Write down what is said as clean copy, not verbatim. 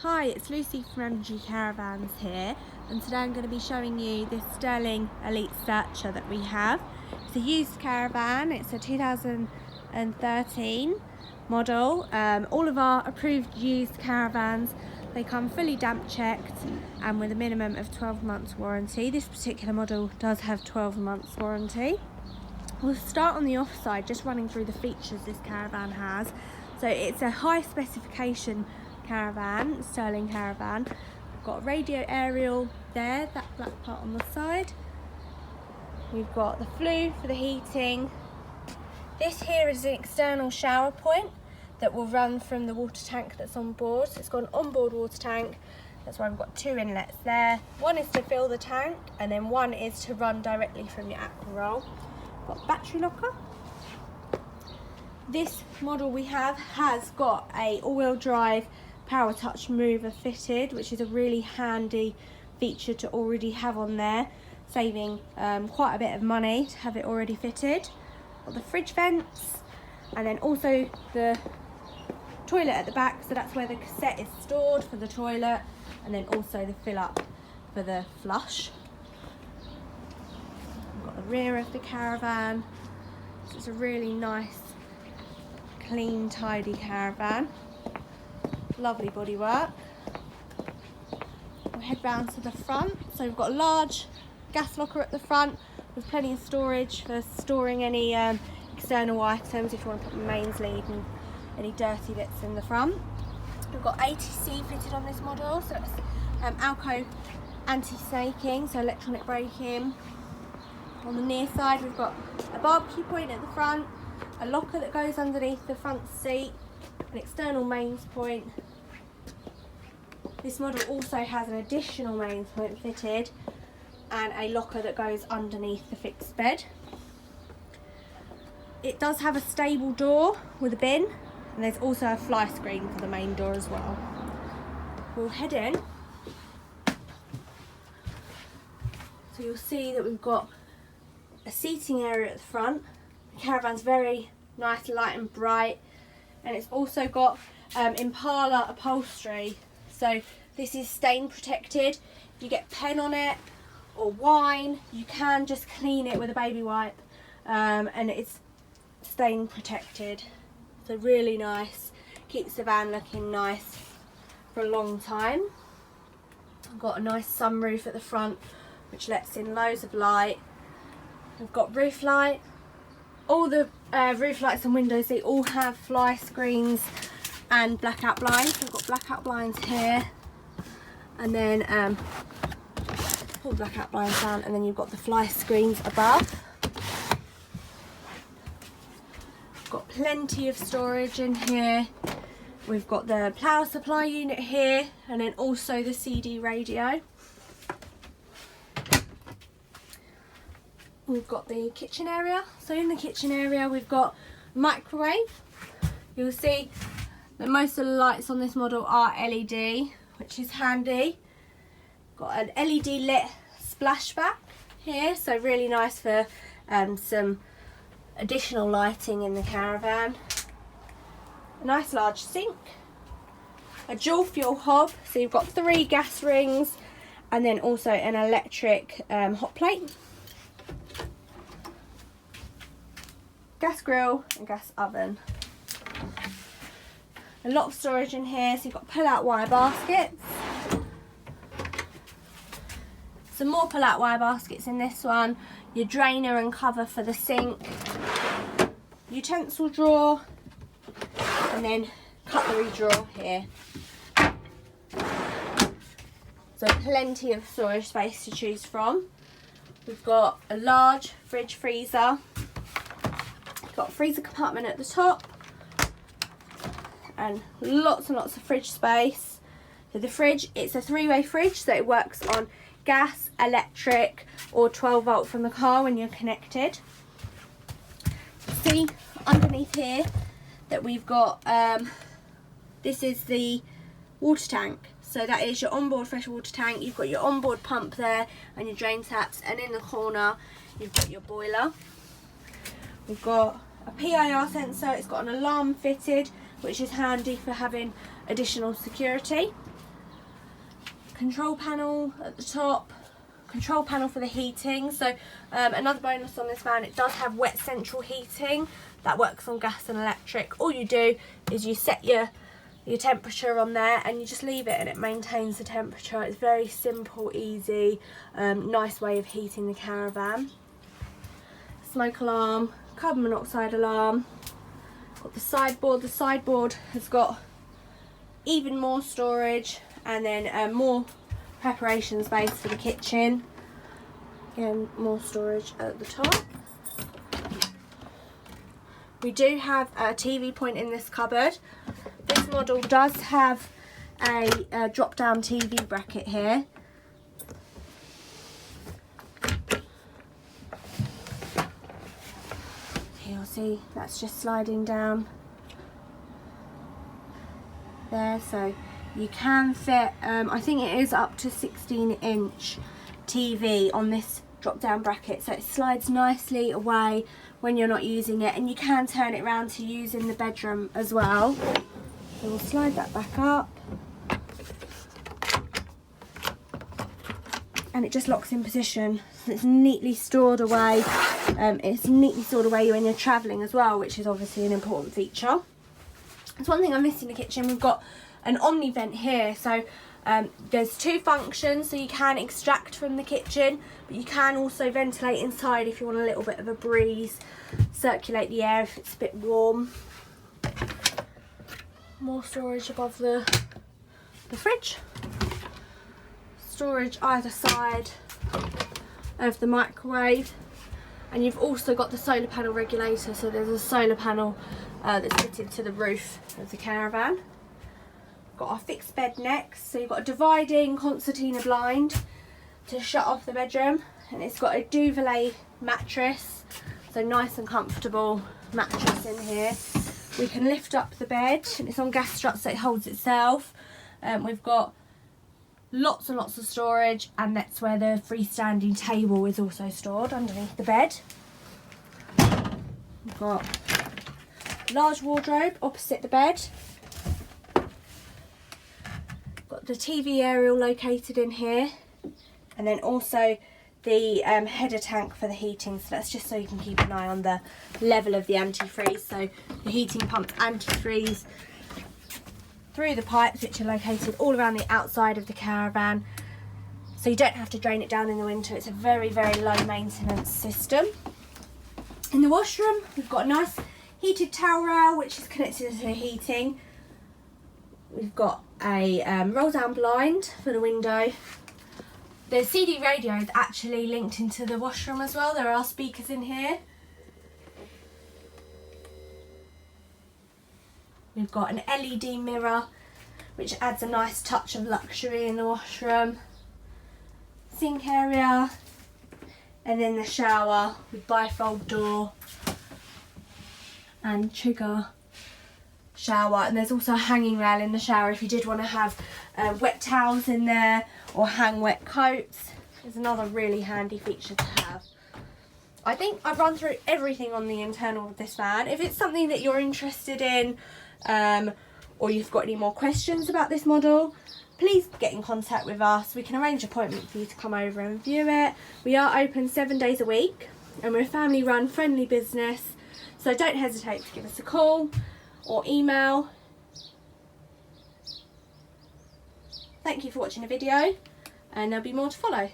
Hi, it's Lucy from MG Caravans here, and today I'm going to be showing you this Sterling Elite Searcher that we have. It's a used caravan. It's a 2013 model. All of our approved used caravans, they come fully damp checked and with a minimum of 12 months warranty. This particular model does have 12 months warranty. We'll start on the off side, just running through the features this caravan has. So it's a high specification caravan, Sterling caravan. We've got a radio aerial there, that black part on the side. We've got the flue for the heating. This here is an external shower point that will run from the water tank that's on board. So it's got an onboard water tank. That's why we've got two inlets there. One is to fill the tank, and then one is to run directly from your aqua roll. Got a battery locker. This model we have has got a all-wheel drive power touch mover fitted, which is a really handy feature to already have on there, saving quite a bit of money to have it already fitted. Got the fridge vents, and then also the toilet at the back, so that's where the cassette is stored for the toilet, and then also the fill up for the flush. We've got the rear of the caravan, so it's a really nice, clean, tidy caravan. Lovely bodywork. We'll head round to the front. So we've got a large gas locker at the front with plenty of storage for storing any external items if you want to put your mains lead and any dirty bits in the front. We've got ATC fitted on this model, so it's Alco anti-snaking, so electronic braking. On the near side we've got a barbecue point at the front, a locker that goes underneath the front seat, an external mains point. This model also has an additional mains point fitted and a locker that goes underneath the fixed bed. It does have a stable door with a bin, and there's also a fly screen for the main door as well. We'll head in. So you'll see that we've got a seating area at the front. The caravan's very nice, light and bright, and it's also got Impala upholstery, so this is stain protected. If you get pen on it or wine, you can just clean it with a baby wipe, and it's stain protected, so really nice, keeps the van looking nice for a long time. I've got a nice sunroof at the front which lets in loads of light. We've got roof light. All the roof lights and windows, they all have fly screens and blackout blinds. We've got blackout blinds here, and then pull the blackout blinds down, and then you've got the fly screens above. We've got plenty of storage in here. We've got the power supply unit here, and then also the CD radio. We've got the kitchen area. So in the kitchen area we've got a microwave. You'll see that most of the lights on this model are LED, which is handy. Got an LED lit splashback here, so really nice for some additional lighting in the caravan. A nice large sink. A dual fuel hob, so you've got 3 gas rings and then also an electric hot plate. Gas grill and gas oven. A lot of storage in here, so you've got pull-out wire baskets. Some more pull-out wire baskets in this one. Your drainer and cover for the sink. Utensil drawer, and then cutlery drawer here. So plenty of storage space to choose from. We've got a large fridge freezer. Got a freezer compartment at the top, and lots of fridge space. So the fridge, it's a 3-way fridge, so it works on gas, electric, or 12 volt from the car when you're connected. See underneath here that we've got this is the water tank, so that is your onboard freshwater tank. You've got your onboard pump there and your drain taps, and in the corner you've got your boiler. We've got a PIR sensor. It's got an alarm fitted, which is handy for having additional security. control panel at the top, control panel for the heating. So another bonus on this van, it does have wet central heating that works on gas and electric. All you do is you set your temperature on there and you just leave it and it maintains the temperature. It's very simple, easy, nice way of heating the Caravan. Smoke alarm, carbon monoxide alarm. Got the sideboard. The sideboard has got even more storage and then more preparation space for the kitchen. Again, more storage at the top. We do have a TV point in this cupboard. This model does have a drop-down TV bracket here. You'll see that's just sliding down there, so you can fit, I think it is up to 16-inch TV on this drop-down bracket, so it slides nicely away when you're not using it, and you can turn it around to use in the bedroom as well. So we'll slide that back up and it just locks in position, so it's neatly stored away. It's neatly stored away when you're travelling as well, which is obviously an important feature. There's one thing I missed in the kitchen. We've got an omni vent here, so there's two functions. So you can extract from the kitchen, but you can also ventilate inside if you want a little bit of a breeze, circulate the air if it's a bit warm. More storage above the fridge. Storage either side of the microwave. And you've also got the solar panel regulator, so there's a solar panel that's fitted to the roof of the Caravan. Got our fixed bed next, so you've got a dividing concertina blind to shut off the bedroom, and it's got a duvet mattress, so nice and comfortable mattress in here. We can lift up the bed, and it's on gas struts so it holds itself. We've got lots and lots of storage, and that's where the freestanding table is also stored underneath the bed. We've got a large wardrobe opposite the bed. Got the TV aerial located in here, and then also the header tank for the heating, so that's just so you can keep an eye on the level of the antifreeze. So the heating pumps antifreeze through the pipes, which are located all around the outside of the Caravan, so you don't have to drain it down in the winter. It's a very, very low maintenance system. In the washroom, we've got a nice heated towel rail which is connected to the heating. We've got a roll down blind for the window. The CD radio is actually linked into the washroom as well. There are speakers in here. We've got an LED mirror which adds a nice touch of luxury in the washroom. Sink area, and then the shower with bifold door and trigger shower. And there's also a hanging rail in the shower if you did want to have wet towels in there or hang wet coats. It's another really handy feature to have. I think I've run through everything on the internal of this van. If it's something that you're interested in, or you've got any more questions about this model, please get in contact with us. We can arrange an appointment for you to come over and view it. We are open 7 days a week, and we're a family run friendly business, so don't hesitate to give us a call or email. Thank you for watching the video, and there'll be more to follow.